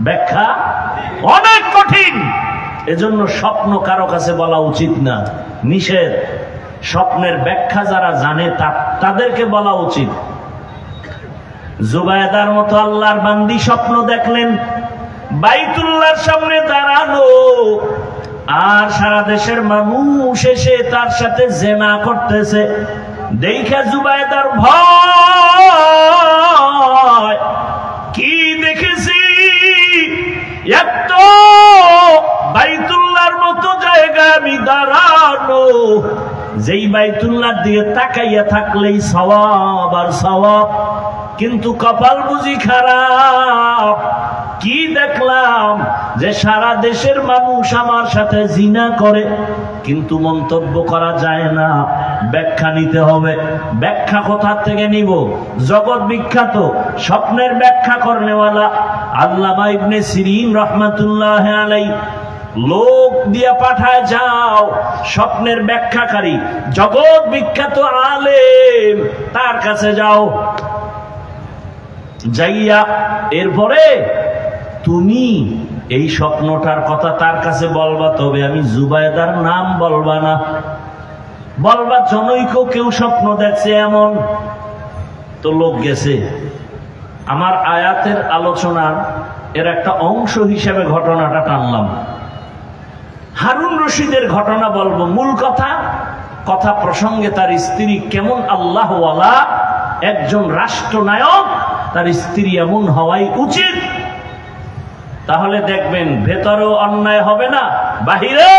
ব্যাখ্যা অনেক কঠিন। এজন্য স্বপ্ন কারো কাছে বলা উচিত না, নিষেধ। স্বপ্নের ব্যাখ্যা যারা জানে তাদেরকে বলা উচিত। জুবায়দার মতো আল্লাহর বান্দি স্বপ্ন দেখলেন বাইতুল্লাহর সামনে দাঁড়ানো, আর সারা দেশের মানুষ এসে তার সাথে জিনা করতেছে। দেখে জুবায়দার ভয়, কি দেখেছি, এত বাইতুল্লাহর মতো জায়গা আমি দাঁড়ানো, যেই বাইতুল্লাহ দিয়ে তাকাইয়া থাকলেই সওয়াব আর সওয়াব, কিন্তু কপাল বুঝি খারাপ। কি দেখলাম যে সারা দেশের মানুষ আমার সাথে জিনা করে, কিন্তু মন্তব্য করা যায় না, ব্যাখ্যা নিতে হবে। ব্যাখ্যা কোথা থেকে নিব? জগৎ বিখ্যাত স্বপ্নের ব্যাখ্যা করনেওয়ালা আল্লামা ইবনে সিরিন রহমাতুল্লাহ আলাইহি লোক দিয়া পাঠায়, যাও স্বপ্নের ব্যাখ্যাকারী জগৎ বিখ্যাত আলেম তার কাছে যাও, যাইয়া এরপরে তুমি এই স্বপ্নটার কথা তার কাছে বলবা, তবে আমি জুবায়দার নাম বলবা না, বলবা জনৈক কেউ স্বপ্ন দেখছে এমন। তো লোক গেছে। আমার আয়াতের আলোচনার এর একটা অংশ হিসেবে ঘটনাটা টানলাম। হারুন রশিদের ঘটনা বলবো। মূল কথা প্রসঙ্গে তার স্ত্রী কেমন আল্লাহওয়ালা একজন রাষ্ট্রনায়ক, তার স্ত্রী এমন হওয়াই উচিত। তাহলে দেখবেন ভেতরেও অন্যায় হবে না, বাহিরেও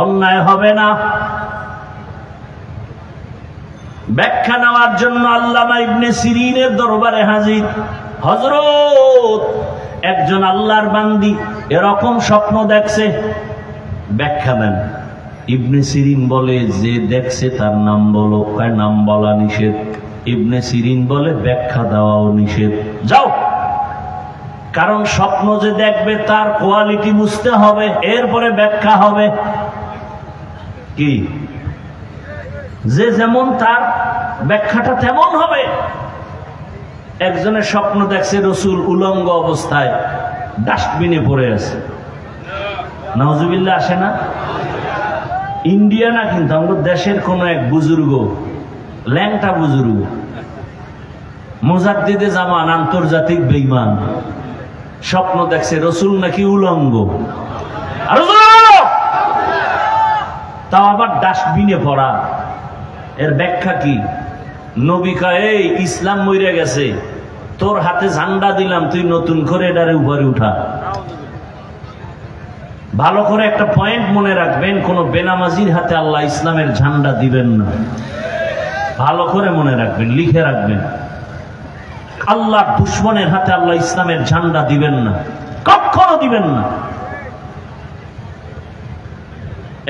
অন্যায় হবে না। ব্যাখ্যা নেওয়ার জন্য আল্লামা ইবনে সিরিনের দরবারে হাজির। হযরত, একজন আল্লাহর বান্দি এরকম স্বপ্ন দেখছে, ব্যাখ্যা দেন। ইবনে সিরিন বলে, যে দেখছে তার নাম বলো। কার নাম বলা নিষেধ। ইবনে সিরিন বলে, ব্যাখ্যা দেওয়াও নিষেধ। যাও, কারণ স্বপ্ন যে দেখবে তার কোয়ালিটি বুঝতে হবে, এরপরে ব্যাখ্যা হবে। কি, যে যেমন তার ব্যাখ্যাটা তেমন হবে। একজনের স্বপ্ন দেখছে রাসূল উলঙ্গ অবস্থায় ডাস্টবিনে পড়ে আছে। নাউজুবিল্লাহ, আসে না? ইন্ডিয়া না, কিন্তু আমাদের দেশের কোন এক বুজুর্গ, ল্যাংটা বুজুর্গ, মুজাদ্দিদে জামান, আন্তর্জাতিক বেঈমান, স্বপ্ন দেখছে রাসূল নাকি উলঙ্গ, তাও আবার ডাস্টবিনে পড়া। এর ব্যাখ্যা কি? নবী কয়, এই ইসলাম মরে গেছে, তোর হাতে ঝান্ডা দিলাম, তুই নতুন করে এটারে উপরে উঠা। ভালো করে একটা পয়েন্ট মনে রাখবেন, কোন বেনামাজির হাতে আল্লাহ ইসলামের ঝান্ডা দিবেন না। ভালো করে মনে রাখবেন, লিখে রাখবেন, আল্লাহর দুশমনের হাতে আল্লাহ ইসলামের ঝান্ডা দিবেন না, কখনো দিবেন না।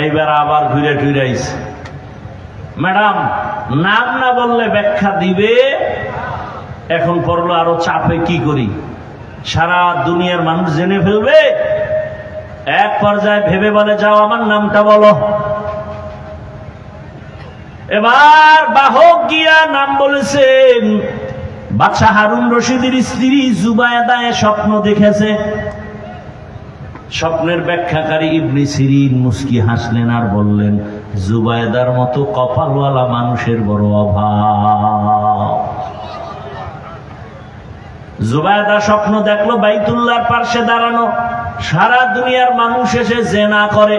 এইবার আবার ঘুরে ঘুরে আইছে। ম্যাডাম, নাম না বললে ব্যাখ্যা দিবে। এখন পড়লো আরো চাপে, কি করি, সারা দুনিয়ার মানুষ জেনে ফেলবে। এক পর্যায়ে ভেবে বলে, যাও আমার নামটা বলো। এবার বাহক গিয়া নাম বলেছেন। বাদশা হারুন রশিদের স্ত্রী জুবায়দা স্বপ্ন দেখেছে। স্বপ্নের ব্যাখ্যাকারী ইবনে সিরিন মুস্কি হাসলেন আর বললেন, জুবায়দার মতো কপালওয়ালা মানুষের বড় অভাব। জুবায়দা স্বপ্ন দেখলো বাইতুল্লাহর পাশে দাঁড়ানো, সারা দুনিয়ার মানুষ এসে জিনা করে।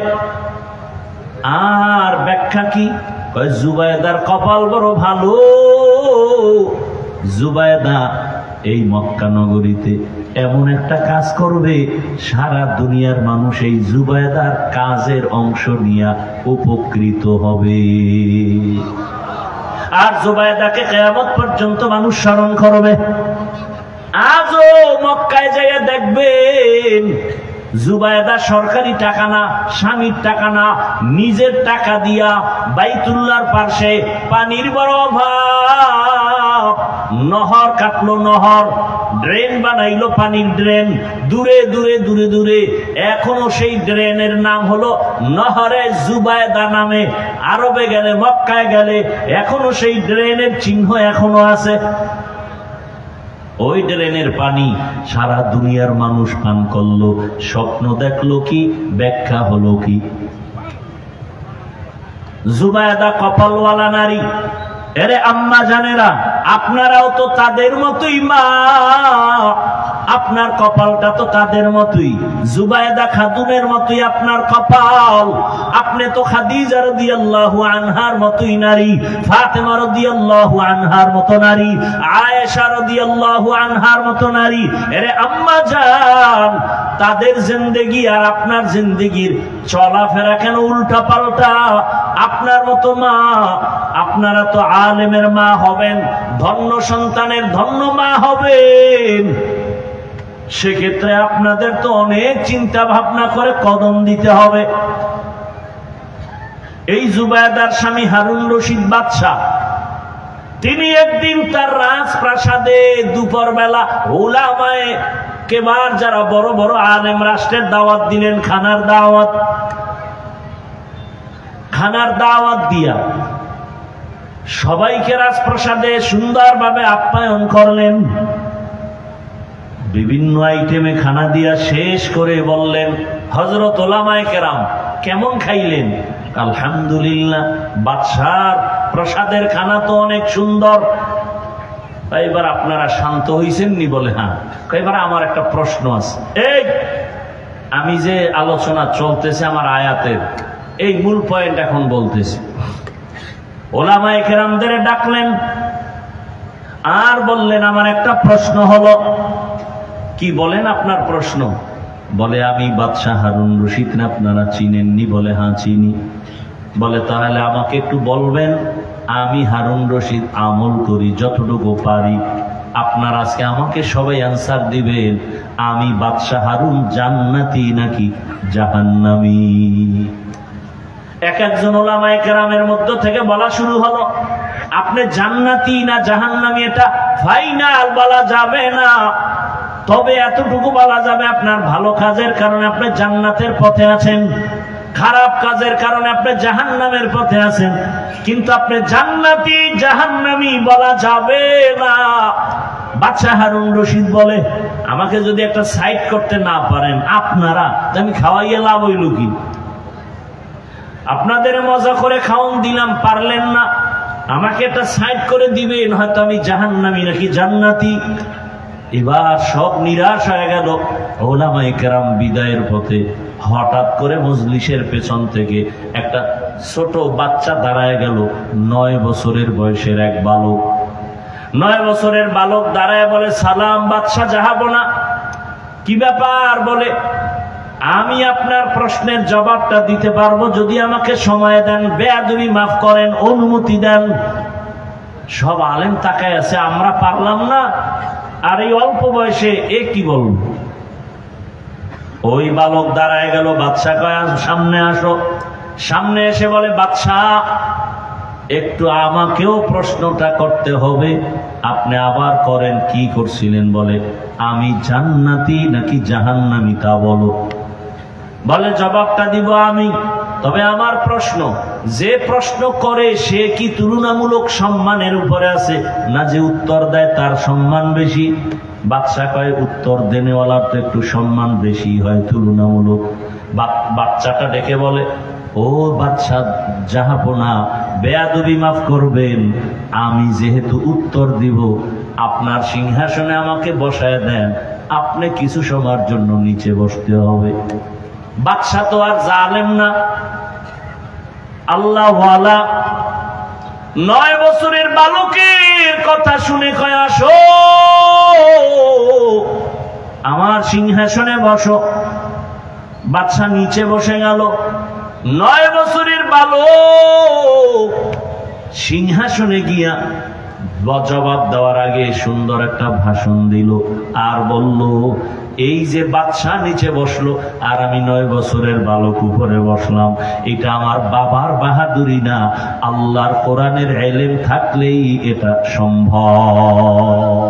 আর ব্যাখ্যা কি? জুবায়দার কপাল বড় ভালো। জুবায়দা এই মক্কা নগরীতে এমন একটা কাজ করবে, সারা দুনিয়ার মানুষ এই জুবায়দার কাজের অংশ নিয়ে উপকৃত হবে। আর জুবায়দাকে কিয়ামত পর্যন্ত মানুষ স্মরণ করবে। আজও মক্কায় যাইয়া দেখবেন, জুবায়দা সরকারি টাকা না, স্বামীর টাকা না, নিজের টাকা দিয়া বাইতুল্লাহর পাশে পানির বড় অভাব, নহর কাটলো, নহর ড্রেন বানাইলো, পানির ড্রেন, দূরে দূরে দূরে দূরে এখনো সেই ড্রেনের নাম হলো নহরে জুবায়দা নামে। আরবে গেলে, মক্কায় গেলে এখনো সেই ড্রেনের চিহ্ন এখনো আছে। ওই ড্রেনের পানি সারা দুনিয়ার মানুষ পান করলো, স্বপ্ন দেখলো কি, ব্যাখ্যা হলো কি? জুবায়দা কপালওয়ালা নারী। এরে আম্মা জানেরা, আপনারাও তো তাদের মতোই মা, আপনার কপালটা তো তাদের মতোই। জুবায়দা খাতুনের মতোই আপনার কপাল। আপনি তো খাদিজা রাদিয়াল্লাহু আনহার মতোই নারী, ফাতেমা রাদিয়াল্লাহু আনহার মতো নারী, আয়েশা রাদিয়াল্লাহু আনহার মতো নারী। এরে আম্মা জান, তাদের জিন্দেগি আর আপনার জিন্দেগির চলাফেরা কেন উল্টা পাল্টা? আপনার মতো মা, আপনারা তো আলেমের মা হবেন, ধন্য সন্তানের ধন্য মা হবেন। সেক্ষেত্রে আপনাদের তো অনেক চিন্তা ভাবনা করে কদম দিতে হবে। এই জুবায়দার স্বামী হারুন রশিদ বাদশাহ, তিনি একদিন তার রাজপ্রাসাদে দুপুর বেলা উলামায়ে কেবার যারা বড় বড় আলেম রাষ্ট্রের দাওয়াত দিলেন, খানার দাওয়াত দিয়া সবাইকে রাজপ্রাসাদে সুন্দরভাবে আপ্যায়ন করলেন। বিভিন্ন আইটেমে খানা দিয়া শেষ করে বললেন, হযরত উলামায়ে কেরাম কেমন খাইলেন? আলহামদুলিল্লাহ, বাদশার প্রসাদের খানা তো অনেক সুন্দর। এবার আপনারা শান্ত হইছেন নি? বলে হ্যাঁ। এবার আমার একটা প্রশ্ন আছে। এই আমি যে আলোচনা চলতেছে আমার আয়াতের, এই মূল পয়েন্ট এখন বলতেছি। উলামায়ে কেরামদের ডাকলেন আর বললেন, আমার একটা প্রশ্ন হলো। কি বলেন আপনার প্রশ্ন? বলে, আমি বাদশাহ হারুন রশিদ আপনারা চিনেননি? বলে হ্যাঁ চিনি। বলে তাহলে আমাকে একটু বলবেন, আমি হারুন রশিদ আমল করি যতটুকু পারি। আপনার আজকে আমাকে সবাই অ্যান্সার দিবেন, আমি বাদশাহ হারুন জান্নাতি নাকি জাহান্নামী? এক একজন উলামায়ে কেরামের মধ্য থেকে বলা শুরু হলো, আপনি জান্নাতি না জাহান্নামী এটা ফাইনাল বলা যাবে না, তবে এতটুকু বলা যাবে আপনার ভালো কাজের কারণে আপনি জান্নাতের পথে আছেন, খারাপ কাজের কারণে আপনি জাহান্নামের পথে আছেন, কিন্তু আপনি জান্নাতি জাহান্নামী বলা যাবে না। বাদশাহ হারুন রশিদ বলে, আমাকে যদি একটা সাইড করতে না পারেন আপনারা, আমি খাওয়াইয়া লাভ হইল কি? আপনাদের মজা করে খাওয়ান দিলাম, পারলেন না, আমাকে একটা সাইড করে দিবেন, হয়তো আমি জাহান্নামী নাকি জান্নাতি। এবার সব নিরাশ হয়ে গেল। উলামায়ে কেরাম বিদায়ের পথে হঠাৎ করে মজলিসের পেছন থেকে একটা ছোট বাচ্চা দাঁড়ায় গেল। 9 বছরের বয়সের এক বালক। 9 বছরের বালক দাঁড়ায় বলে, সালাম বাদশাহ জাহাপনা। কি ব্যাপার? বলে, আমি আপনার প্রশ্নের জবাবটা দিতে পারবো যদি আমাকে সময় দেন, বেয়াদবি মাফ করেন, অনুমতি দেন। সব আলেম তাকায় আছে, আমরা পারলাম না, আর এই অল্প বয়সে এ কি বলবো? ওই বালক দাঁড়ায় গেল। বাদশাহ কয়, সামনে আসো। সামনে এসে বলে, বাদশাহ একটু আমাকেও প্রশ্নটা করতে হবে। আপনি আবার করেন। কি করছিলেন? বলে, আমি জান্নাতি নাকি জাহান্নামী তা বলো। বলে, জবাবটা দিব আমি, তবে আমার প্রশ্ন, যে প্রশ্ন করে সে কি তুলনামূলক সম্মানের উপরে আছে, না যে উত্তর দেয় তার সম্মান বেশি? বাদশাহ কয়, উত্তর দেনেওয়ালার তো একটু সম্মান বেশি হয় তুলনামূলক। বাচ্চাটা ডেকে বলে, ও বাদশাহ জাহাপনা, বেয়াদবি মাফ করবেন, আমি যেহেতু উত্তর দিব, আপনার সিংহাসনে আমাকে বসায় দেন, আপনি কিছু সময়ের জন্য নিচে বসতে হবে। বাদশাহ তো আর জালেম না, আল্লাহওয়ালা। 9 বছরের বালকের কথা শুনে কয়, আসো আমার সিংহাসনে বসো। বাদশাহ নিচে বসে গেল। 9 বছরের বালক সিংহাসনে গিয়া জবাব দেওয়ার আগে সুন্দর একটা ভাষণ দিল আর বলল, এই যে বাদশাহ নিচে বসলো আর আমি 9 বছরের বালক উপরে বসলাম, এটা আমার বাবার বাহাদুরি না, আল্লাহর কোরআনের ইলম থাকলেই এটা সম্ভব।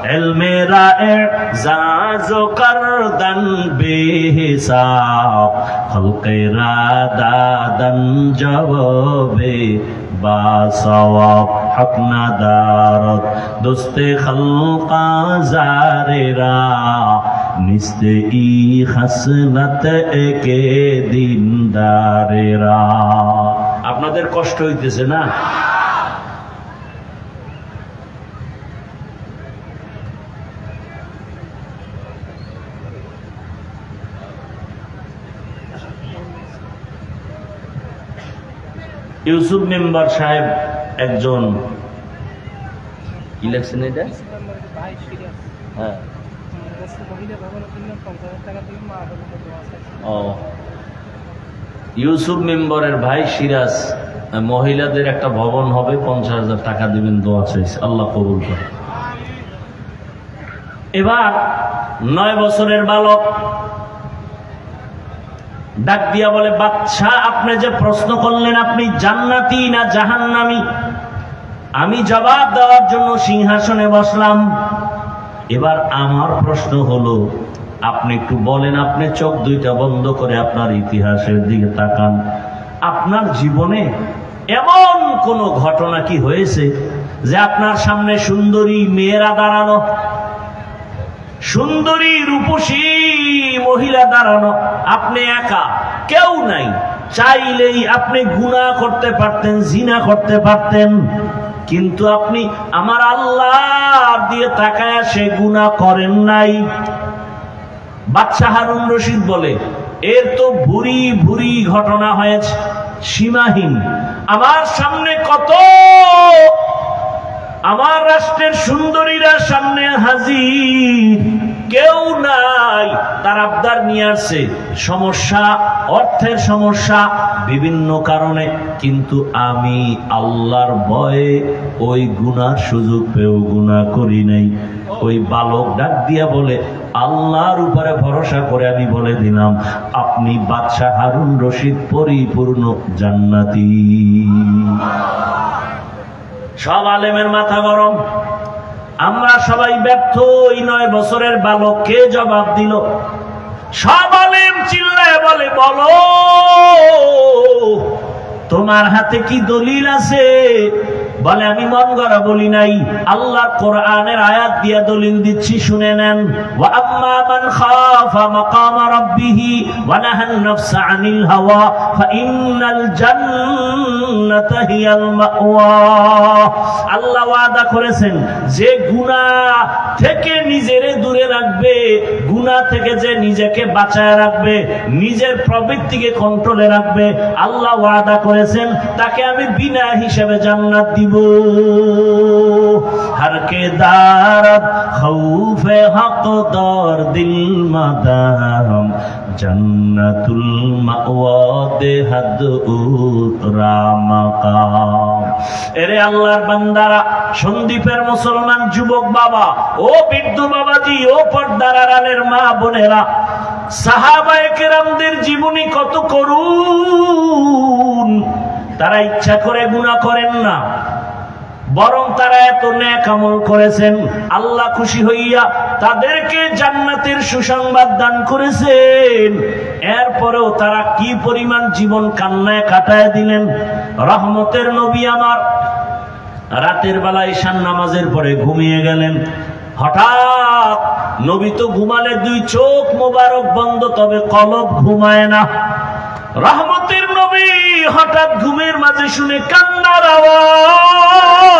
इल्मे राइज़ करदन बेहिसाब खल्क़े रादादन जवाबे बासवाब हक नदारत दोस्ते खल्क़ा ज़ारेरा निस्ते ई हसनत एके दीनदारेरा। আপনাদের কষ্ট হইতেছে না? ইউসুফ মেম্বার সাহেব একজন ইলেকশন এটা হ্যাঁ ইউসুফ মেম্বারের ভাই সিরাজ মহিলাদের একটা ভবন হবে 50,000 টাকা দিবেন দোয়া চাইছে, আল্লাহ কবুল করে। এবার 9 বছরের বালক ডাক দিয়া বলে, বাদশা আপনি যে প্রশ্ন করলেন আপনি জান্নাতি না জাহান্নামী, আমি জবাব দেওয়ার জন্য সিংহাসনে বসলাম। এবার আমার প্রশ্ন হলো আপনি একটু বলেন, আপনি চোখ দুইটা বন্ধ করে আপনার ইতিহাসের দিকে তাকান, আপনার জীবনে এমন কোন ঘটনা কি হয়েছে যে আপনার সামনে সুন্দরী মেয়েরা দাঁড়ানো, সুন্দরী রূপসী মহিলা দাঁড়ানো, আপনি একা, কেউ নাই, চাইলেই আপনি গুনাহ করতে পারতেন, জিনা করতে পারতেন, কিন্তু আপনি আমার আল্লাহ দিয়ে তাকায়া সে গুনাহ করেন নাই। বাদশা হারুন রশিদ বলে, এর তো ভুরি ভুরি ঘটনা হয়েছে, সীমাহীন। আমার সামনে কত আমার রাষ্ট্রের সুন্দরীরা সামনে হাজির, কেউ নাই, তার আবদার নিয়ে আসছে, সমস্যা, অর্থের সমস্যা, বিভিন্ন কারণে, কিন্তু আমি আল্লাহর ভয়ে ওই গুনার সুযোগ পেয়েও গুনাহ করি নাই। ওই বালক ডাক দিয়া বলে, আল্লাহর উপরে ভরসা করে আমি বলে দিলাম আপনি বাদশা হারুন রশিদ পরিপূর্ণ জান্নাতি। সব আলেমের মাথা গরম, আমরা সবাই ব্যর্থ। এই 9 বছরের বালক কে জবাব দিল? সব আলেম চিল্লায় বলে, বলো তোমার হাতে কি দলিল আছে? বলে, আমি মন গড়া বলি নাই, আল্লাহ কোরআনের আয়াত দিয়া দলিল দিচ্ছি, শুনে নেন। ওয়া আম্মা মান খাফা মাকাম রাব্বিহি ওয়া নাহান নাফসা আনিল হাওয়া ফাইন্নাল জান্নাতা হিয়াল মাওয়া। আল্লাহ ওয়াদা করেছেন যে গুনাহ থেকে নিজেরে দূরে রাখবে, গুনাহ থেকে যে নিজেকে বাঁচায় রাখবে, নিজের প্রবৃত্তিকে কন্ট্রোলে রাখবে, আল্লাহ ওয়াদা করেছেন তাকে আমি বিনা হিসাবে জান্নাত দিব। हर के दारत खौफे हक दर दिल मदाम जन्नतुल मावा देहद उतरा मकाम। এরে আল্লাহর বান্দারা, সন্দীপের মুসলমান যুবক বাবা, ও বৃদ্ধ বাবাজি, ও পর্দার আড়ালের মা বোনেরা, সাহাবায়ে কেরামদের জীবনী কত করুণ। তারা ইচ্ছা করে গুনাহ করেন না, বরং তারা এত নেক আমল করেছেন, আল্লাহ খুশি হইয়া তাদেরকে জান্নাতের সুসংবাদ দান করেছেন। এরপরেও তারা কি পরিমাণ জীবন কান্নায় কাটায় দিলেন। রহমতের নবী আমার রাতের বেলা ঈশান নামাজের পরে ঘুমিয়ে গেলেন। হঠাৎ নবী তো ঘুমালে 2 চোখ মোবারক বন্ধ, তবে কলব ঘুমায় না। রহমতের নবী হঠাৎ ঘুমের মাঝে শুনে কান্নার আওয়াজ।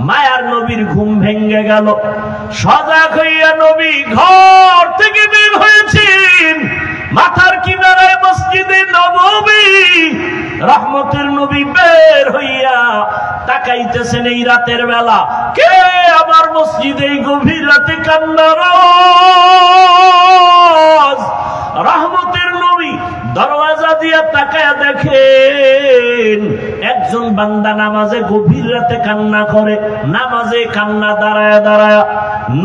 মায়ার নবীর ঘুম ভেঙে গেল। সজাগ হইয়া নবী ঘর থেকে বের হয়েছেন। মাথার কিনারায় মসজিদে নববী। রহমতের নবী বের হইয়া তাকাইতেছেন এই রাতের বেলা, কে আমার মসজিদে গভীর রাতে কান্নার আওয়াজ। রহমতের নবী দরওয়াজা দিয়া তাকায়া দেখেন একজন বান্দা নামাজে গভীর রাতে কান্না করে, নামাজে কান্না দাঁড়ায়া দাঁড়ায়া।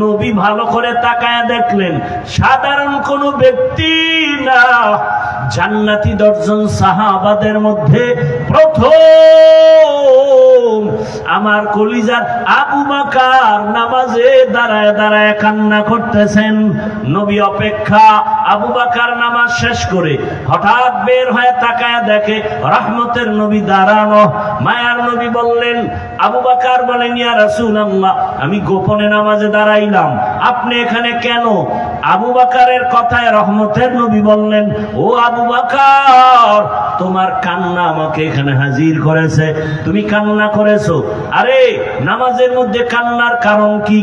নবী ভালো করে তাকায়া দেখলেন সাধারণ কোন ব্যক্তি না, জান্নাতি 10 জন সাহাবাদের মধ্যে প্রথম আমার কলিজার আবু বকর নামাজে দাঁড়ায় দাঁড়ায় কান্না করতেছেন। নবী অপেক্ষা। আবু বকর নামাজ শেষ করে হঠাৎ বের হয়ে তাকায় দেখে রহমতের নবী দাঁড়ানো। মায়ার নবী বললেন, আবু বকর বলেন, ইয়া রাসূলুল্লাহ, আমি গোপনে নামাজে দাঁড়াইলাম, আপনি এখানে কেন? আবু বকরের কথায় রহমতের নবী বললেন, ও আবু বকর, তোমার কান্না আমাকে এখানে হাজির করেছে, তুমি কান্না করেছো। আরে নামাজের মধ্যে কান্নার কারণ কি?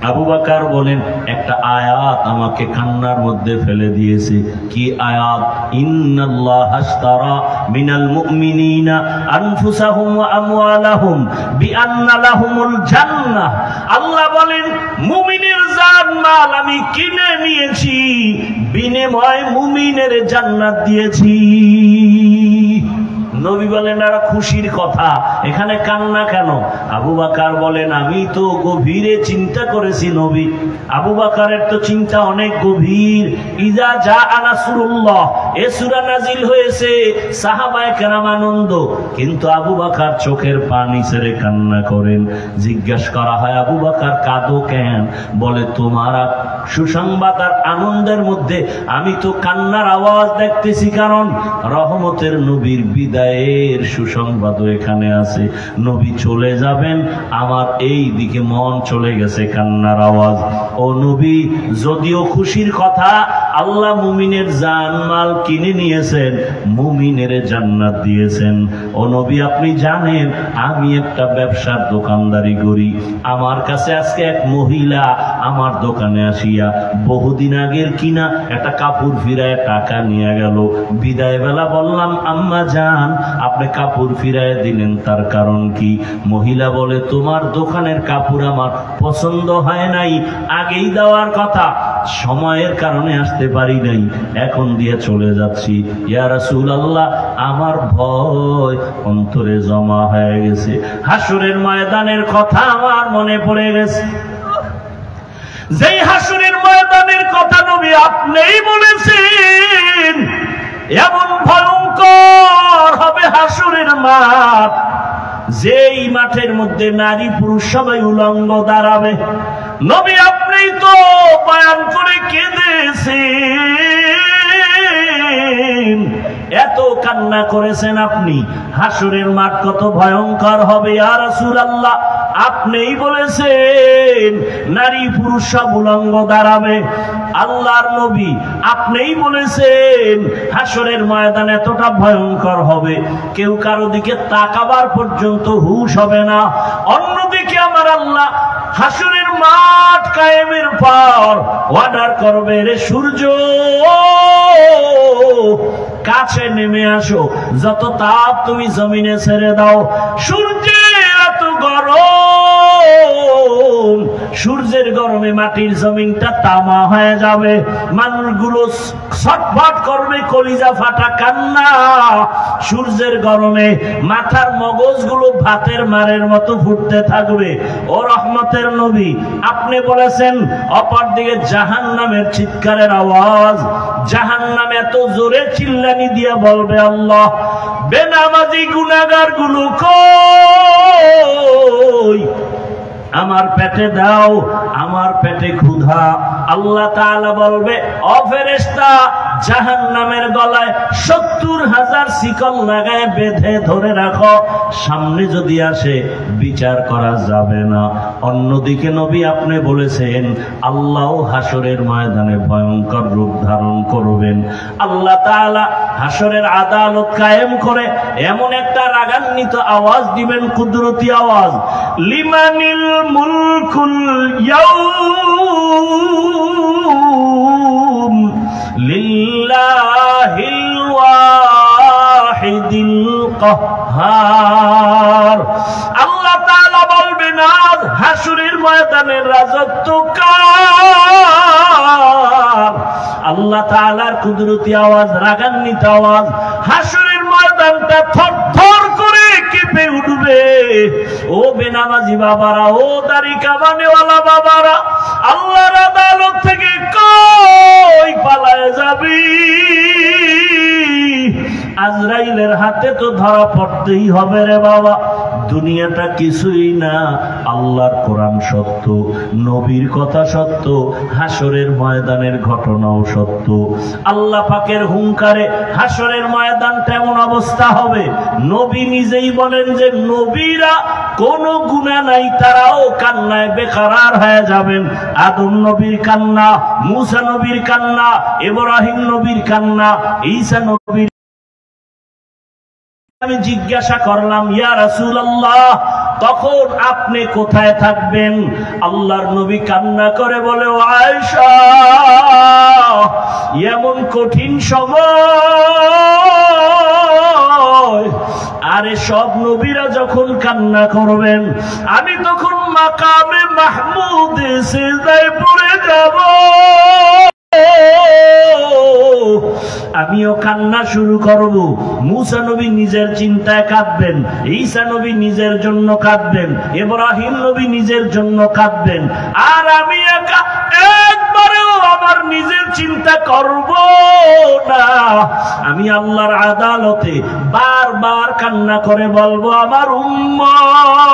আবু বকর বলেন, একটা আয়াত আমাকে কান্নার মধ্যে ফেলে দিয়েছে। কি আয়াত? ইন্নাল্লাহা আশতারা মিনাল মুমিনিনা আনফুসাহুম ওয়া আমওয়ালাহুম বিআন্না লাহুমুল জান্নাহ। আল্লাহ বলেন, মুমিনের জান মাল আমি কিনে নিয়েছি, বিনিময়ে মুমিনের জান্নাত দিয়েছি। নবী বলেন, আর খুশির কথা, এখানে কান্না কেন? আবু বকর বলেন, আমি তো গভীরে চিন্তা করেছি নবী। আবু বকরের তো চিন্তা অনেক গভীর। ইজা জা নাসরুল্লাহ এ সূরা নাজিল হয়েছে, সাহাবায়ে কেরাম আনন্দ, কিন্তু আবু বকর চোখের পানি ছেড়ে কান্না করেন। জিজ্ঞাসা করা হয়, আবু বকর কাঁদো কেন? বলে, তোমার সুসংবাদ আর আনন্দের মধ্যে আমি তো কান্নার আওয়াজ দেখতেছি, কারণ রহমতের নবীর বিদায় এর সুসংবাদও এখানে আছে। নবী চলে যাবেন, আমার এই দিকে মন চলে গেছে কান্নার আওয়াজ। ও নবী, যদিও খুশির কথা, আল্লাহ মুমিনের জানমাল কিনে নিয়েছেন, মুমিনের জান্নাত দিয়েছেন। ও নবী, আপনি জানেন আমি একটা ব্যবসার দোকানদারি করি। আমার কাছে আজকে এক মহিলা আমার দোকানে আসিয়া বহুদিন আগের কিনা একটা কাপড় ফিরায় টাকা নিয়ে গেল। বিদায় বেলা বললাম, আম্মা জান, আপনি কাপড় ফিরায় দিলেন, তার কারণ কি? মহিলা বলে, তোমার দোকানের কাপড় আমার পছন্দ হয় নাই, আগেই দেওয়ার কথা, সময়ের কারণে আসতে পারি নাই, এখন দিয়ে চলে যাচ্ছি। ইয়া রাসূলুল্লাহ, আমার ভয় অন্তরে জমা হয়ে গেছে, হাসরের ময়দানের কথা আমার মনে পড়ে গেছে। যেই হাসরের ময়দানের কথা নবী আপনিই বলেছেন, এমন ভয়ঙ্কর হবে হাসরের মাঠ, যেই মাঠের মধ্যে নারী পুরুষ সবাই উলঙ্গ দাঁড়াবে। নবী আপনিই তো বয়ান করে কেঁদেছেন, এত কান্না করেছেন আপনি, হাসরের মাঠ কত ভয়ঙ্কর হবে। ইয়া রাসূলুল্লাহ, আপনিই বলেছেন নারী পুরুষ সব উলঙ্গ দাঁড়াবে। আল্লাহর নবী আপনিই বলেছেন হাসরের ময়দান এতটা ভয়ঙ্কর হবে, কেউ কারো দিকে তাকাবার পর্যন্ত হুঁশ হবে না। অন্যদিকে আমার আল্লাহ হাসরের মাঠ কায়েমের পর অর্ডার করবে, রে সূর্য কাছে নেমে আসো, যত তাপ তুমি জমিনে ছেড়ে দাও। সূর্যের এত গরম, সূর্যের গরমে মাটির জমিনটা তামা হয়ে যাবে, মানুষগুলো ছটফট করবে, কলিজা ফাটা কান্না। সূর্যের গরমে মাথার মগজগুলো ভাতের মারের মতো ফুটতে থাকবে। ও রহমতের নবী, আপনি বলেছেন অপরদিকে জাহান্নামের চিৎকারের আওয়াজ, জাহান্নাম এত জোরে চিল্লানি দিয়া বলবে, আল্লাহ, বেনামাজি গুনাহগার গুলো কই, আমার পেটে দাও, আমার পেটে ক্ষুধা। আল্লাহ তাআলা বলবে, ও ফেরেশতা, জাহান্নামের গলায় ৭০,০০০ শিকল লাগায় বেঁধে ধরে রাখো, সামনে যদি আসে বিচার করা যাবে না। অন্যদিকে নবী আপনি বলেছেন আল্লাহ হাসরের ময়দানে ভয়ঙ্কর রূপ ধারণ করবেন। আল্লাহ তাআলা হাসরের আদালত কায়েম করে এমন একটা রাগান্বিত আওয়াজ দিবেন, কুদরতি আওয়াজ, লিমানিল মুলকুল ইয়াউম লিল্লাহিল ওয়াহিদিল কাহ্হার। আল্লাহ তাআলা বলবেন আজ হাসরের ময়দানের রাজত্ব কার? আল্লাহ তাআলার কুদরতি আওয়াজ, রাগান্বিত আওয়াজ, হাসরের ময়দানটা থরথর করে কেঁপে উঠবে। ও বেনামাজি বাবারা, ও দাড়ি কামানেওয়ালা বাবারা, আল্লাহর আদালত থেকে কই পালায় যাবি? আজরাইলের হাতে তো ধরা পড়তেই হবে রে বাবা। দুনিয়াটা কিছুই না, আল্লাহর কোরআন সত্য, নবীর কথা সত্য, হাসরের ময়দানের ঘটনাও সত্য। আল্লাহ পাকের হুঙ্কারে হাসরের ময়দান তেমন অবস্থা হবে, নবী নিজেই বলেন যে নবীরা কোনো গুনাহ নাই, তারাও কান্নায় বেকারার হয়ে যাবেন। আদম নবীর কান্না, মুসা নবীর কান্না, ইব্রাহিম নবীর কান্না, ঈসা নবীর। আমি জিজ্ঞাসা করলাম, ইয়া রাসূলুল্লাহ, তখন আপনি কোথায় থাকবেন? আল্লাহর নবী কান্না করে বলে, ও আয়েশা, এমন কঠিন সময়, আরে সব নবীরা যখন কান্না করবেন, আমি তখন মাকামে মাহমুদে সিজদায় পড়ে যাব, আমিও কান্না শুরু করব। মুসা নবী নিজের চিন্তায় কাঁদবেন, ঈসা নবী নিজের জন্য কাঁদবেন, ইব্রাহিম নবী নিজের জন্য কাঁদবেন, আর আমি একা একবারেও আমার নিজের চিন্তা করব না। আমি আল্লাহর আদালতে বারবার কান্না করে বলবো, আমার উম্মত,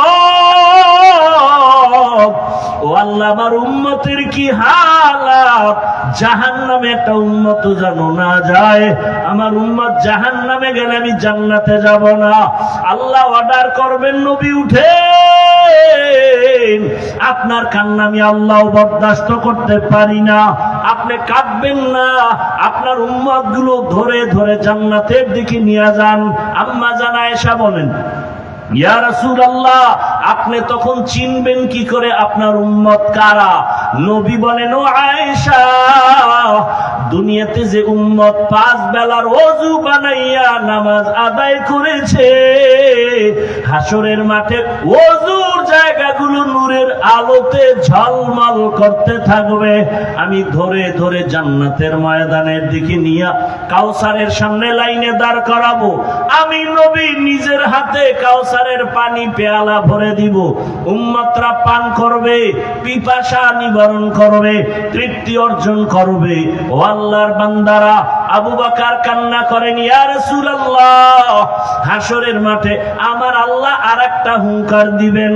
ও আল্লাহ, আমার উম্মতের কি হালাত, জাহান্নামে একটা উম্মত জানো না যায়, আমার উম্মত জাহান্নামে গেলে আমি জান্নাতে যাব না। আল্লাহ অর্ডার করবেন, নবী উঠেন, আপনার কান্না আমি আল্লাহ বরদাস্ত করতে পারি না, আপনি কাঁদবেন না, আপনার উম্মত গুলো ধরে ধরে জান্নাতের দিকে নিয়ে যান। আম্মা জান আয়েশা বলেন, ইয়া রাসূলুল্লাহ, আপনি তখন চিনবেন কি করে আপনার উম্মত কারা? নবী বলেন, ও আয়েশা, দুনিয়াতে যে উম্মত 5 বেলার ওযু বানাইয়া নামাজ আদায় করেছে, হাসরের মাঠে ওযুর জায়গাগুলো নূরের আলোতে ঝলমল করতে থাকবে, আমি ধরে ধরে জান্নাতের ময়দানের দিকে নিয়ে কাউসারের সামনে লাইনে দাঁড় করাবো। আমি নবী নিজের হাতে কাউসারের পানি পেয়ালা ভরে দিব, উম্মতরা পান করবে, পিপাসা নিবারণ করবে, তৃপ্তি অর্জন করবে। ও আল্লাহর বান্দারা, আবু বকর কান্না করেন, ইয়া রাসূলুল্লাহ, হাসরের মাঠে আমার আল্লাহ আরেকটা হুঙ্কার দিবেন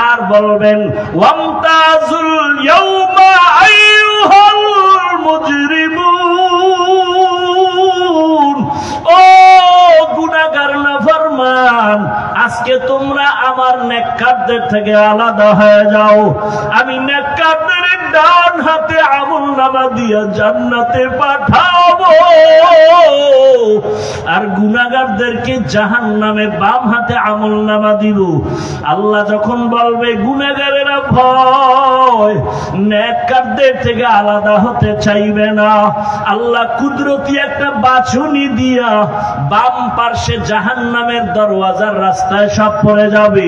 আর বলবেন, ওয়ামতাজুল ইয়াউমা আইয়ুহাল মুজরিমুন, ও গুনাহগার নাফরমান, আজকে তোমরা আমার নেককারদের থেকে আলাদা হয়ে যাও। আমি নেককারদের ডান হাতে আমলনামা দিয়া জান্নাতে পাঠাবো, আর গুনাহগারদেরকে জাহান্নামে বাম হাতে আমলনামা দিব। আল্লাহ যখন বলবে গুনাহগারেরা ভয়, নেককারদের থেকে আলাদা হতে চাইবে না, আল্লাহ কুদরতি একটা বাছুনি দিয়া বাম পার্শ্বে জাহান্নামের দরওয়াজার রাস্তায় সব পড়ে যাবে।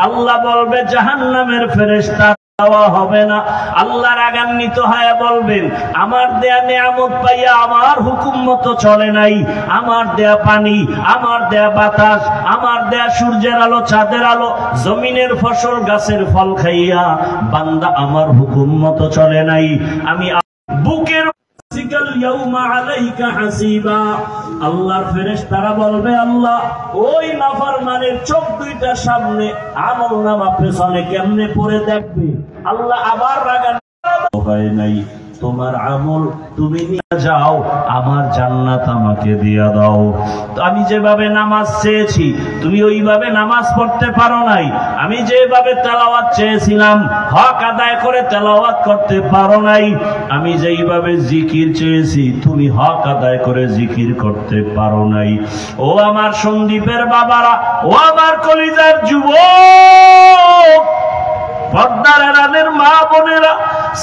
আল্লাহ বলবে, জাহান্নামের ফেরেশতা দেওয়া হবে না। আল্লাহ রাগান্বিত হয়ে বলবেন, আমার দেয়া নিয়ামত পাইয়া আমার হুকুম মতো চলে নাই, আমার দেয়া পানি, আমার দেয়া বাতাস, আমার দেয়া সূর্যের আলো, চাঁদের আলো, জমিনের ফসল, গাছের ফল খাইয়া বান্দা আমার হুকুম মতো চলে নাই, আমি বুকের আল্লাহর ফেরেশতারা বলবে, আল্লাহ ওই নাফরমানের চোখ দুইটা সামনে, আমলনামা পেছনে কেমনে পড়ে দেখবে? আল্লাহ আবার রাগান্বিত হয় নাই, তোমার আমল তুমি নিয়ে যাও, আমার জান্নাত আমাকে দিয়ে দাও। তো আমি যেভাবে নামাজ চেয়েছি তুমি ওইভাবে নামাজ পড়তে পারো নাই, আমি যেভাবে তেলাওয়াত চেয়েছিলাম হক আদায় করে তেলাওয়াত করতে পারো নাই, আমি যেইভাবে জিকির চেয়েছি তুমি হক আদায় করে জিকির করতে পারো নাই। ও আমার সন্দীপের বাবারা, ও আমার কলিজার যুবক, পর্দার আড়ালের মা বোনেরা,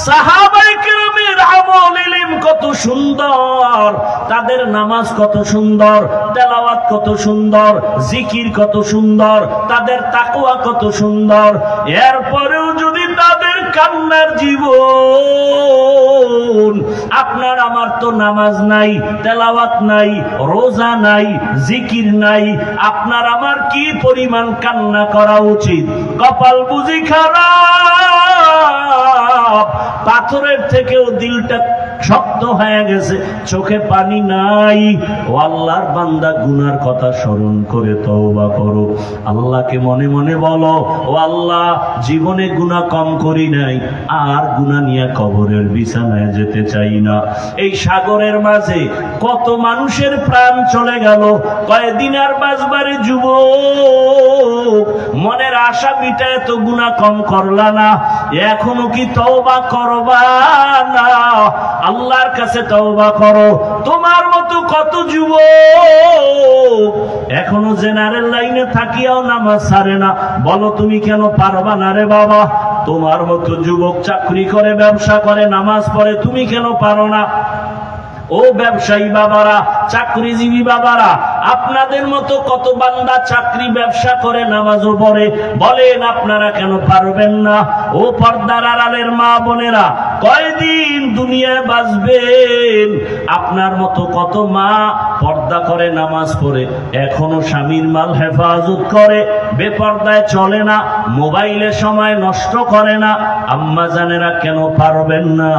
সাহাবায়ে কেরামের আমল ইলম কত সুন্দর, তাদের নামাজ কত সুন্দর, তেলাওয়াত কত সুন্দর, জিকির কত সুন্দর, তাদের তাকওয়া কত সুন্দর, এরপরেও যদি তাদের কান্নার জীবন, আপনার আমার তো নামাজ নাই, তেলাওয়াত নাই, রোজা নাই, জিকির নাই, আপনার আমার কি পরিমাণ কান্না করা উচিত? কপাল বুঝি খারাপ, পাথরের থেকেও দিলটা শক্ত হয়ে গেছে, চোখে পানি নাই। ও আল্লাহর বান্দা, গুনার কথা স্মরণ করে তওবা করো। আল্লাহকে মনে মনে বলো, ও আল্লাহ, জীবনে গুনাহ কম করি নাই, আর গুনাহ নিয়ে কবরের বিছানায় যেতে চাই না। এই সাগরের মাঝে কত মানুষের প্রাণ চলে গেল, কয়দিন আর বাঁচবারে যুবক, মনের আশা মিটায় তো গুনাহ কম করলা না, এখনো কি তওবা করবা না? আল্লাহর কাছে তওবা করো। তোমার মতো কত যুবক এখনো জেনারেল লাইনে থাকিয়াও নামাজ ছাড়ে না, বলো তুমি কেন পারবা না রে বাবা? তোমার মতো যুবক চাকরি করে, ব্যবসা করে, নামাজ পড়ে, তুমি কেন পারো না? ও ব্যবসায়ী বাবারা, চাকরিজীবী বাবারা, আপনাদের মতো কত বান্দা চাকরি ব্যবসা করে, নামাজও পড়ে, বলেন আপনারা কেন পারবেন না? ও পর্দার আড়ালের মা বোনেরা, কয়দিন দুনিয়ায় বাঁচবেন? আপনার মতো কত মা পর্দা করে, নামাজ পড়ে, এখনো স্বামীর মাল হেফাজত করে, বেপর্দায় চলে না, মোবাইলে সময় নষ্ট করে না। আম্মা জানেরা কেন পারবেন না?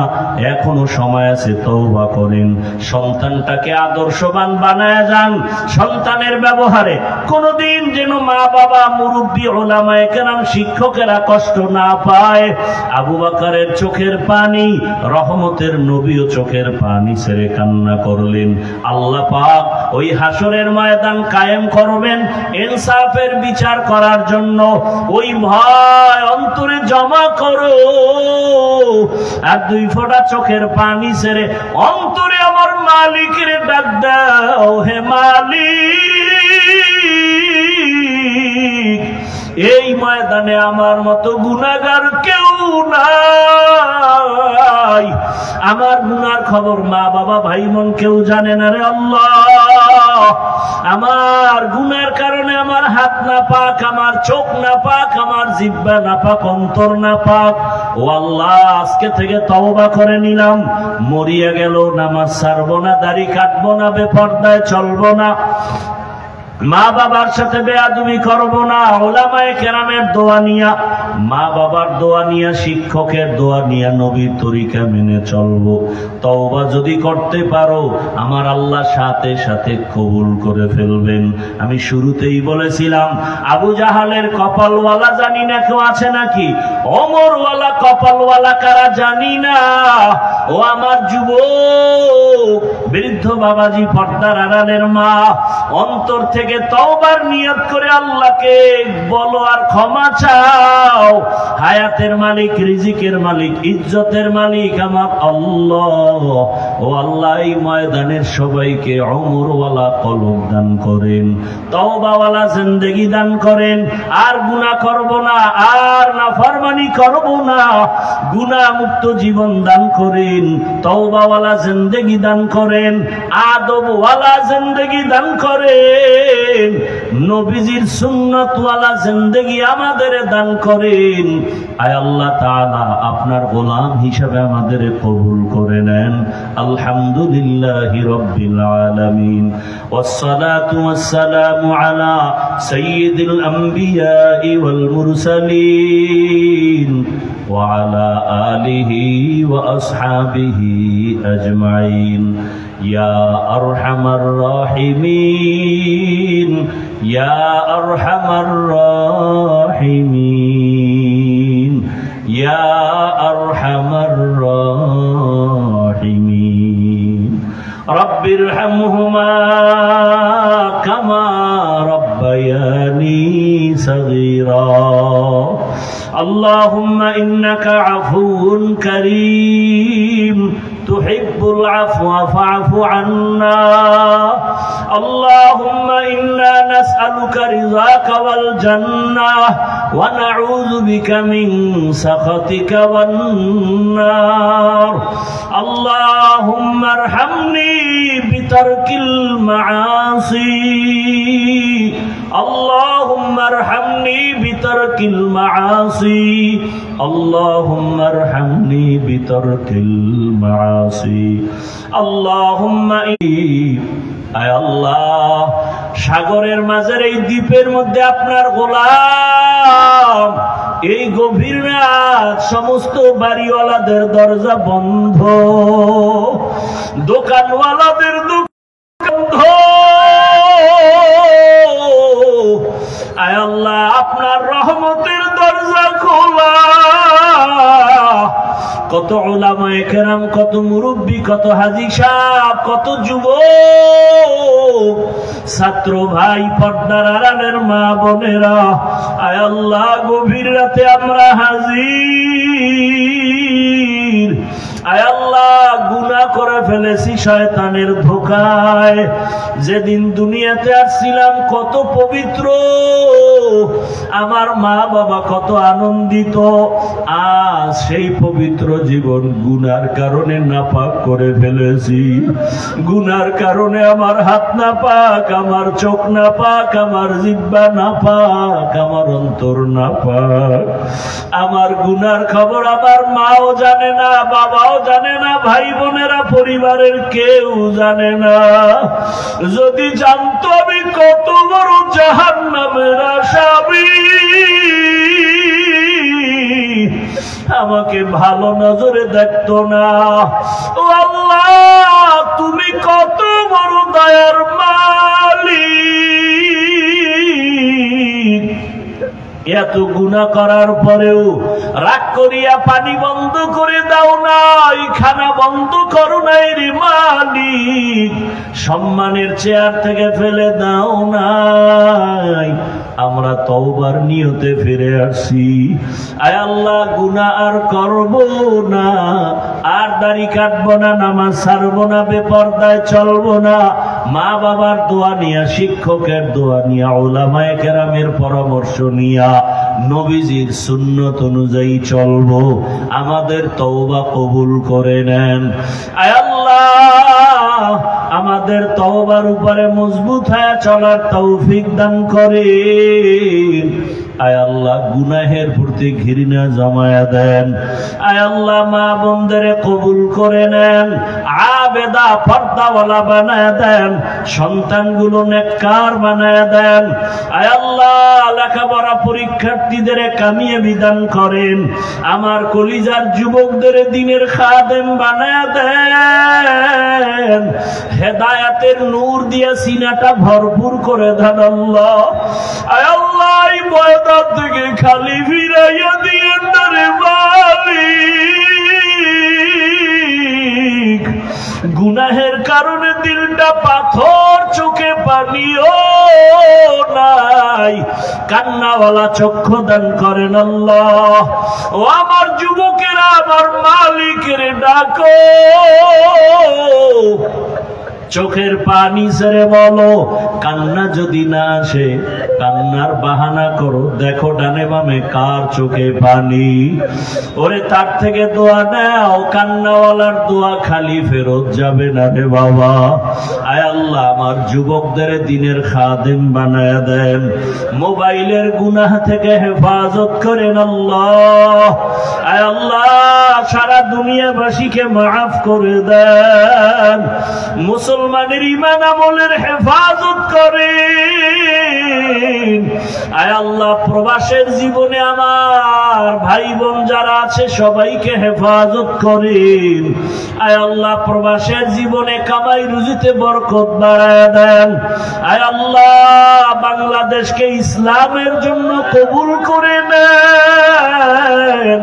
এখনো সময় আছে, তওবা করেন। সন্তানটাকে আদর্শবান বানায় যান। সন্তানের ব্যবহারে কোনদিন যেন মা বাবা, মুরব্বী, উলামায়ে কেরাম, শিক্ষকেরা কষ্ট না পায়। আবু বকরের চোখের পানি, রহমতের নবীও চোখের পানি ছেড়ে কান্না করলেন। আল্লাহ পাক ওই হাসরের ময়দান কায়েম করবেন ইনসাফের বিচার করার জন্য। ওই ভয় অন্তরে জমা করো, আর 2 ফোঁটা চোখের পানি ছেড়ে অন্তরে আমার মালিকের ডাক দাও, হে মালিক, এই ময়দানে আমার মতো গুনাহগার কেউ নাই, আমার গুনার খবর মা বাবা ভাই বোন কেউ জানে না রে আল্লাহ। আমার গুনার কারণে আমার হাত না পাক, আমার চোখ না পাক, আমার জিহ্বা না পাক, অন্তর না পাক। ও আল্লাহ, আজকে থেকে তওবা করে নিলাম, মরিয়া গেল নামাজ ছাড়বো না, দাড়ি কাটবো না, বেপর্দায় চলবো না, মা বাবার সাথে বেয়াদবি করব না, উলামায়ে কেরামের দোয়া নিয়া, মা বাবার দোয়া নিয়া, শিক্ষকের দোয়া নিয়া, নবীর তরিকা মেনে চলবো। তওবা যদি করতে পারো, আমার আল্লাহ সাথে সাথে কবুল করে ফেলবেন। আমি শুরুতেই বলেছিলাম, আবু জাহালের কপালওয়ালা জানি না কেউ আছে নাকি? ওমরওয়ালা কপালওয়ালা কারা জানি না? ও আমার যুবক, বৃদ্ধ বাবাজি, পর্দার আড়ালের মা, অন্তর থেকে তওবার নিয়ত করে আল্লাহকে বলো আর ক্ষমা চাও। হায়াতের মালিক, রিজিকের মালিক, ইজ্জতের মালিক আমার আল্লাহ। ও আল্লাহ, এই ময়দানের সবাইকে ওমরওয়ালা কলব দান করেন, তওবাওয়ালা জিন্দেগি দান করেন। আর গুনাহ করব না, আর নাফরমানি করব না, গুনাহ মুক্ত জীবন দান করেন, তওবাওয়ালা জিন্দেগি দান করেন, আদবওয়ালা জিন্দেগি দান করেন, নবীজির সুন্নতওয়ালা জিন্দেগি আমাদের দান করেন। আয় আল্লাহ তাআলা, আপনার গোলাম হিসেবে আমাদের কবুল করে নেন। আলহামদুলিল্লাহি রাব্বিল আলামিন, ওয়াসসালাতু ওয়াসসালামু আলা সাইয়্যিদিল আমবিয়াই ওয়াল মুরসালিন ওয়া আলা আলিহি ওয়া আসহাবিহি আজমাইন। ইয়া আরহামার রাহিমিন, ইয়া আরহামার রাহিমিন, ইয়া আরহামার রাহিমিন। রব্বিরহামহুমা কামা রব্বায়ানি সগীরা। اللهم إنك عفو كريم تحب العفو فاعف عنا. اللهم إنا نسألك رضاك والجنة ونعوذ بك من سخطك والنار. اللهم ارحمني بترك المعاصي. اللهم ارحمني بترك المعاصي. اللهم ارحمني بترك المعاصي. اللهم আয় আল্লাহ, সাগরের মাঝের এই দ্বীপের মধ্যে আপনার গোলাম, এই গভীর রাত সমস্ত বাড়িওয়ালাদের দরজা বন্ধ, দোকানওয়ালাদের দুঃখ, আয় আল্লাহ আপনার রহমতের দরজা খোলা। কত উলামায়ে কেরাম, কত মুরব্বী, কত হাজী সাহেব, কত যুবক, ছাত্র ভাই, পর্দার আড়ালের মা বোনেরা, আয় আল্লাহ গভীর রাতে আমরা হাজির। আয় আল্লাহ গুনাহ করে ফেলেছি শয়তানের ধোঁকায়। যেদিন দুনিয়াতে আসছিলাম কত পবিত্র, আমার মা বাবা কত আনন্দিত, আজ সেই পবিত্র জীবন গুনার কারণে নাপাক করে ফেলেছি। গুনার কারণে আমার হাত নাপাক, আমার চোখ নাপাক, আমার জিহ্বা নাপাক, আমার অন্তর নাপাক। আমার গুনার খবর আমার মাও জানে না, বাবাও জানে না, ভাই বোনেরা পরিবারের কেউ জানে না। যদি জানতো আমি কত বড় জাহান্নামের আসামি, আমাকে ভালো নজরে দেখতো না। ও আল্লাহ তুমি কত বড় দয়ার মালিক। এত গুনাহ করার পরেও রাগ করিয়া পানি বন্ধ করে দাও নাই, খানা বন্ধ করো নাই রে মালিক, সম্মানের চেয়ার থেকে ফেলে দাও নাই। আমরা তওবার নিয়তে ফিরে আসছি। আয় আল্লাহ গুনাহ আর করব না, আর দাড়ি কাটবো না, নামাজ ছাড়বো না, বেপরদায় চলবো না, মা বাবার দোয়া নিয়া, শিক্ষকের দোয়া নিয়া, উলামায়ে কেরামের পরামর্শ নিয়া, নবীজির সুন্নত অনুযায়ী চলবো। আমাদের তওবা কবুল করে নেন। আয় আল্লাহ আমাদের তওবার উপরে মজবুত হয়ে চলার তৌফিক দান করেন। আয় আল্লাহ গুনাহের প্রতি ঘৃণা জমায়া দেন। আয় আল্লাহ মা বোনদের কবুল করে নেন, আবেদা পর্দাওয়ালা বানায় দেন, সন্তানগুলো নেককার বানায় দেন। আয় আল্লাহ লেখাপড়া পরীক্ষার্থীদের কামিয়াবি দান করেন। আমার কলিজার যুবকদের দ্বীনের খাদেম বানায় দেন। হেদায়েতের নূর দিয়ে সিনাটা ভরপুর করে দেন আল্লাহ। আয় আল্লাহ এই ময়দান থেকে খালি ফিরাইয়া দিয়েন না রে মালিক। গুনাহের কারণে দিলটা পাথর, চোখে পানিও নাই, কান্নাওয়ালা চক্ষু দান করেন আল্লাহ। ও আমার যুবকেরা, আমার মালিকের ডাকো, চোখের পানি ছেড়ে বলো, কান্না যদি না আসে কান্নার বাহানা করো, দেখো ডানে বামে কার চোখে পানি। ওরে তার থেকে দোয়া নাও, কান্নাওয়ালার দোয়া খালি ফেরত যাবে না রে বাবা। আয় আল্লাহ আমার যুবকদের দ্বীনের খাদেম বানায় দেন, মোবাইলের গুনাহ থেকে হেফাজত করেন আল্লাহ। আয় আল্লাহ সারা দুনিয়াবাসীকে মাফ করে দেন, মুসলমানের ঈমান আমলের হেফাজত করেন। আয় আল্লাহ প্রবাসের জীবনে আমার ভাই বোন যারা আছে সবাইকে হেফাজত করেন। আয় আল্লাহ প্রবাসের জীবনে কামাই রুজিতে বরকত বাড়ায় দেন। আয় আল্লাহ বাংলাদেশকে ইসলামের জন্য কবুল করে নেন।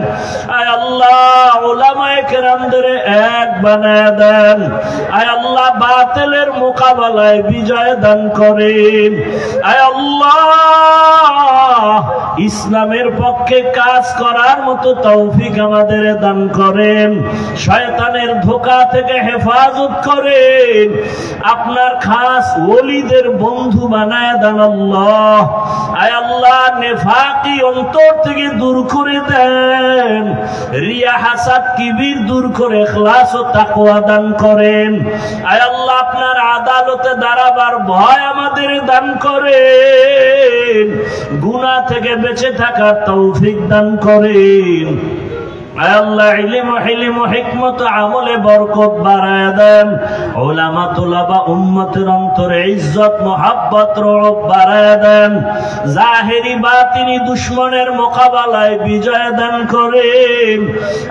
আয় আল্লাহ উলামায়ে কেরামদের এক বানায় দেন। আয় আল্লাহ বাতিলের মোকাবেলায় বিজয় দান করেন। আয় আল্লাহ ইসলামের পক্ষে কাজ করার মতো তৌফিক আমাদের দান করেন। শয়তানের ধোঁকা থেকে হেফাজত করেন। আপনার খাস ওলিদের বন্ধু বানায় দেন আল্লাহ। আয় আল্লাহ নেফাকি অন্তর থেকে দূর করে দেন। রিয়া হাসাদ কিবির দূর করে ইখলাস ও তাকওয়া দান করেন। আয় আল্লাহ আপনার আদালতে দাঁড়াবার ভয় আমাদের দান করেন। গুনাহ থেকে বেঁচে থাকার তৌফিক দান করেন। আল্লাহ ইলম হিলম হিকমত আমলে বরকত বাড়ায় দেন। উলামা তুলাবা উম্মতের অন্তরে ইজ্জত মুহাব্বত রওব বাড়ায় দেন। জাহেরি বাতিনি দুশমনের মোকাবেলায় বিজয় দান করেন।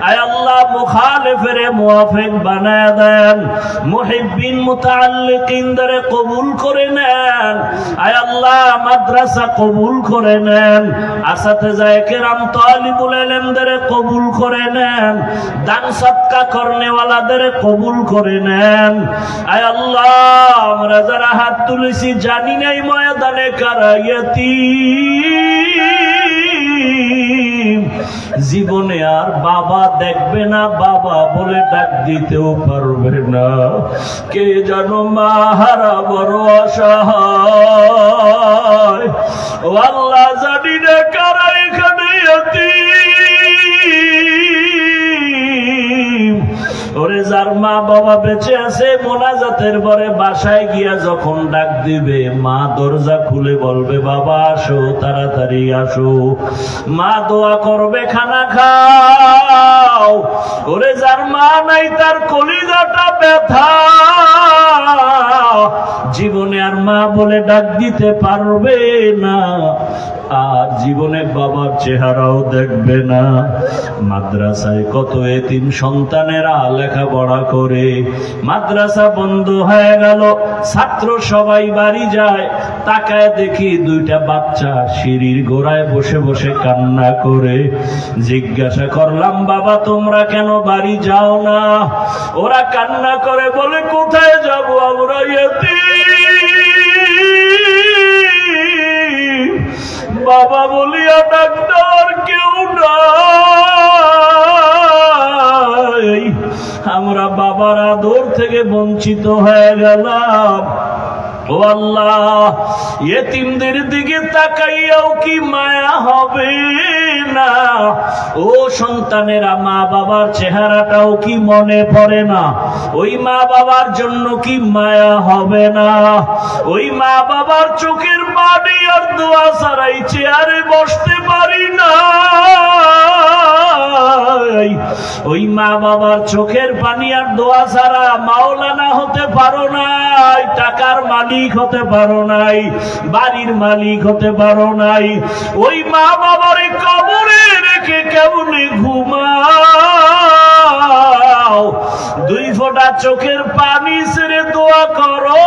আয় আল্লাহ মুখালিফের মুওয়াফিক বানায় দেন। মুহিব্বিন মুতাআল্লিকিনদের কবুল করে নেন। আয় আল্লাহ মাদ্রাসা কবুল করে নেন। আসাতিজায়ে কেরাম তালিবুল ইলমদের কবুল করে নেন। দান সদকা করনেওয়ালাদের কবুল করে নেন। আয় আল্লাহ আমরা যারা হাত তুলেছি জানি নাই ময়দানে কারা ইয়াতীম, জীবনে আর বাবা দেখবে না, বাবা বলে ডাক দিতেও পারবে না। কে জানো মা হারা বড় অসহায়। ও আল্লাহ জানি না কারা এখানে ইয়াতীম। ওরে যার মা বাবা বেঁচে আছে মোনাজাতের পরে বাসায় গিয়া যখন ডাক দিবে মা দরজা খুলে বলবে বাবা আসো, তাড়াতাড়ি আসো। মা দোয়া করবে খানা খাও। ওরে যার মা নাই তার কলিজাটা ব্যথা, জীবনে আর মা বলে ডাক দিতে পারবে না, আর জীবনে বাবার চেহারাও দেখবে না। মাদ্রাসায় কত এতিম সন্তানেরা লেখাপড়া করে, মাদ্রাসা বন্ধ হয়ে গেল, ছাত্র সবাই বাড়ি যায়, তাকায় দেখি দুইটা বাচ্চা সিঁড়ির গোড়ায় বসে বসে কান্না করে। জিজ্ঞাসা করলাম বাবা তোমরা কেন বাড়ি যাও না? ওরা কান্না করে বলে কোথায় যাব আমরা ইয়াতীম, বাবা বলিয়া ডাক দেওয়ার কেউ নাই, আমরা বাবার আদর থেকে বঞ্চিত হয়ে গেলাম। ও আল্লাহ ইয়েতিমদের দিকে তাকাইয়াও কি মায়া হবে না? ও সন্তানেরা মা বাবার চেহারাটাও কি মনে পড়ে না? ওই মা বাবার জন্য কি মায়া হবে না? ওই মা বাবার চোখের পানি আর দোয়া ছাড়াই চেয়ারে বসতে পারি না। ওই মা বাবার চোখের পানি আর দোয়া ছাড়া মাওলানা হতে পারো নাই, টাকার মালিক হতে পারো নাই, বাড়ির মালিক হতে পারো নাই। ওই মা বাবার কবরে রেখে কেমনে ঘুমাও? দুই ফোঁটা চোখের পানি ছেড়ে দোয়া করো।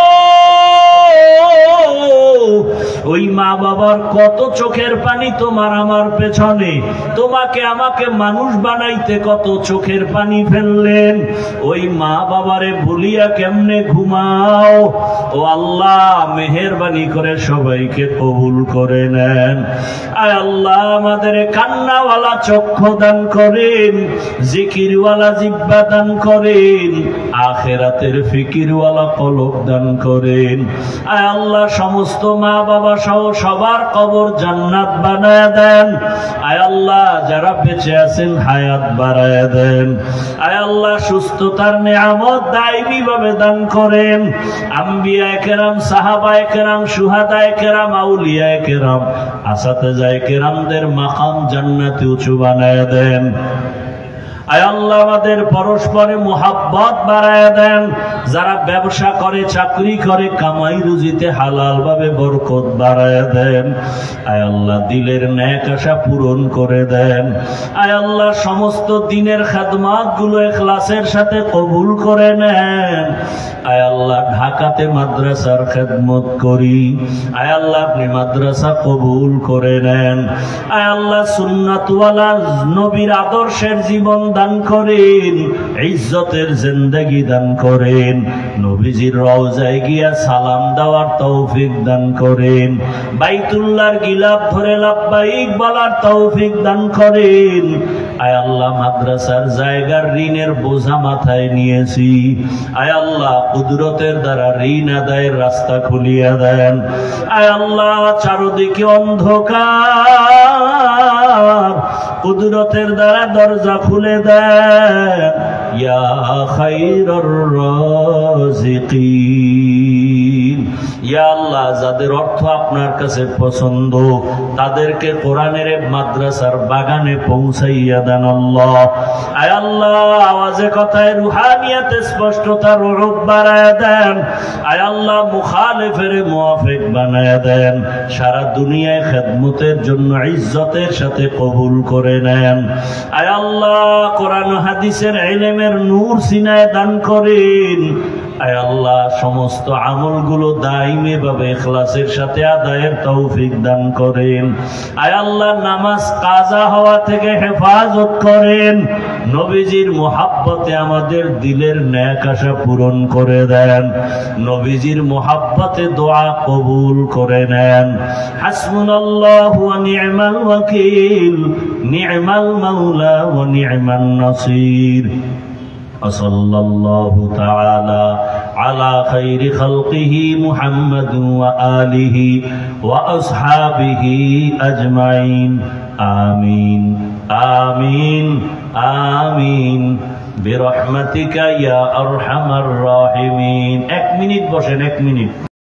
ওই মা বাবার কত চোখের পানি তোমার আমার পেছনে, তোমাকে আমাকে মানুষ বানাইতে কত চোখের পানি ফেললেন। ওই মা বাবারে ভুলিয়া কেমনে ঘুমাও? ও আল্লাহ মেহেরবানি করে সবাইকে কবুল করে নেন। আয় আল্লাহ আমাদের কান্নাওয়ালা চক্ষু দান করেন, জিকিরওয়ালা জিহ্বা দান করেন, আখিরাতের ফিকিরওয়ালা কলব দান করেন। আয় আল্লাহ সমস্ত মা বাবা সহ সবার কবর জান্নাত বানায় দেন। আয় আল্লাহ যারা বেঁচে আছেন হায়াত বাড়ায় দেন। আয় আল্লাহ সুস্থতার নিয়ামত দায়মি ভাবে দান করেন। আম্বিয়ায়ে কেরাম, সাহাবায়ে কেরাম, শুহাদায়ে কেরাম, আউলিয়ায়ে কেরাম, আসাতিজায়ে কেরামদের মাকাম জান্নাতে উঁচু বানায় দেন। আয় আল্লাহ আমাদের পরস্পরে মুহাব্বত বাড়ায় দেন। যারা ব্যবসা করে, চাকরি করে, কামাই রুজিতে হালাল ভাবে বরকত বাড়ায় দেন। আয় আল্লাহ দিলের নেক আশা পূরণ করে দেন। আয় আল্লাহ সমস্ত দিনের খেদমত গুলো ইখলাসের সাথে কবুল করে নেন। আয় আল্লাহ ঢাকাতে মাদ্রাসার খেদমত করি, আয় আল্লাহ আপনি মাদ্রাসা কবুল করে নেন। আয় আল্লাহ সুন্নাতওয়ালা নবীর আদর্শের জীবন দান করেন, ইজ্জতের জিন্দেগি দান করেন, নবীজির রওজায় গিয়া সালাম দেওয়ার তৌফিক দান করেন, বাইতুল্লাহর গিলাফ ধরে লাব্বাইক বলার তৌফিক দান করেন। আয় আল্লাহ মাদ্রাসার জায়গার ঋণের বোঝা মাথায় নিয়েছি, আয় আল্লাহ কুদরতের দ্বারা ঋণ আদায়ের রাস্তা খুলিয়া দেন। আয় আল্লাহ চারদিকে অন্ধকার, কুদরতের দ্বারা দরজা খুলে দেন। ইয়া খায়রুর রাযিকিন, ইয়া আল্লাহ যাদের অর্থ আপনার কাছে পছন্দ তাদেরকে কোরআনের মাদ্রাসার বাগানে পৌঁছাইয়া দেন আল্লাহ। আয় আল্লাহ আওয়াজে কথায় রুহানিয়াতে স্পষ্টতা রূপ বাড়ায় দেন। আয় আল্লাহ মুখালিফের মুওয়াফিক বানায় দেন। সারা দুনিয়ায় খেদমতের জন্য ইজ্জতের সাথে কবুল করে নেন। আয় আল্লাহ কোরআন হাদিসের ইলমের নূর সিনায় দান করেন। আয় আল্লাহ সমস্ত আমলগুলো দাইমে ভাবে ইখলাসের সাথে আদায়ের তৌফিক দান করেন। আয় আল্লাহ নামাজ কাজা হওয়া থেকে হেফাজত করেন। নবীজির মুহাব্বতে আমাদের দিলের নেক আশা পূরণ করে দেন। নবীজির মুহাব্বতে দোয়া কবুল করে নেন। হাসবুনাল্লাহু ওয়া নি'মাল ওয়াকিল, নি'মাল মাওলা ওয়া নি'মান নাসির। وصلى الله تعالى على خير خلقه محمد وآله وأصحابه أجمعين آمين آمين آمين برحمتك يا أرحم الراحمين। 1 মিনিট বসেন, 1 মিনিট।